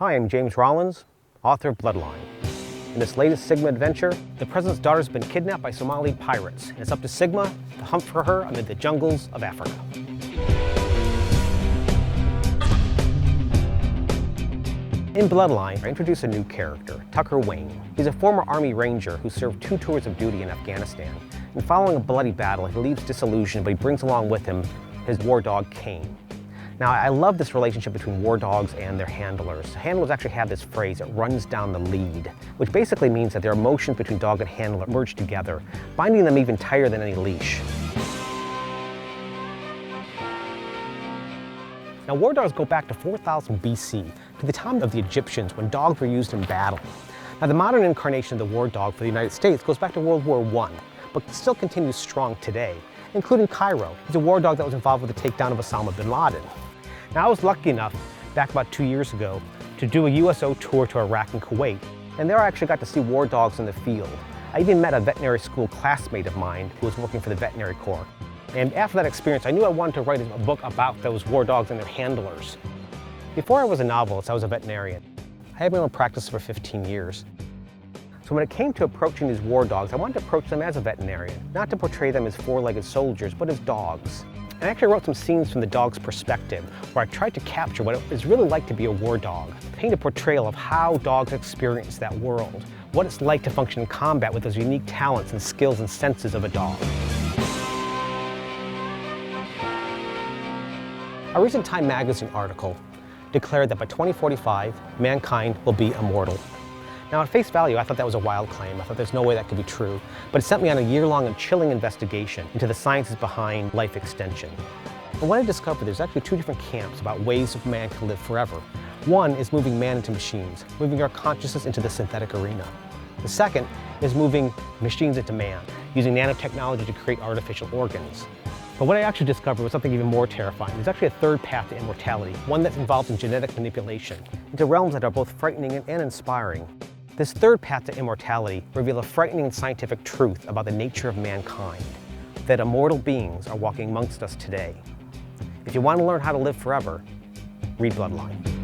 Hi, I'm James Rollins, author of Bloodline. In this latest Sigma adventure, the president's daughter has been kidnapped by Somali pirates, and it's up to Sigma to hunt for her amid the jungles of Africa. In Bloodline, I introduce a new character, Tucker Wayne. He's a former Army Ranger who served 2 tours of duty in Afghanistan. And following a bloody battle, he leaves disillusioned, but he brings along with him his war dog, Kane. Now, I love this relationship between war dogs and their handlers. Handlers actually have this phrase, it runs down the lead, which basically means that their emotions between dog and handler merge together, binding them even tighter than any leash. Now, war dogs go back to 4000 BC, to the time of the Egyptians when dogs were used in battle. Now, the modern incarnation of the war dog for the United States goes back to World War I, but still continues strong today, including Cairo. He's a war dog that was involved with the takedown of Osama bin Laden. Now, I was lucky enough, back about 2 years ago, to do a USO tour to Iraq and Kuwait, and there I actually got to see war dogs in the field. I even met a veterinary school classmate of mine who was working for the veterinary corps. And after that experience, I knew I wanted to write a book about those war dogs and their handlers. Before I was a novelist, I was a veterinarian. I had my own practice for 15 years. So when it came to approaching these war dogs, I wanted to approach them as a veterinarian, not to portray them as 4-legged soldiers, but as dogs. And I actually wrote some scenes from the dog's perspective, where I tried to capture what it is really like to be a war dog, paint a portrayal of how dogs experience that world, what it's like to function in combat with those unique talents and skills and senses of a dog. A recent Time magazine article declared that by 2045, mankind will be immortal. Now, at face value, I thought that was a wild claim. I thought there's no way that could be true. But it sent me on a year-long and chilling investigation into the sciences behind life extension. And what I discovered, there's actually 2 different camps about ways of man can live forever. One is moving man into machines, moving our consciousness into the synthetic arena. The second is moving machines into man, using nanotechnology to create artificial organs. But what I actually discovered was something even more terrifying. There's actually a third path to immortality, one that's involved in genetic manipulation, into realms that are both frightening and inspiring. This third path to immortality reveals a frightening scientific truth about the nature of mankind, that immortal beings are walking amongst us today. If you want to learn how to live forever, read Bloodline.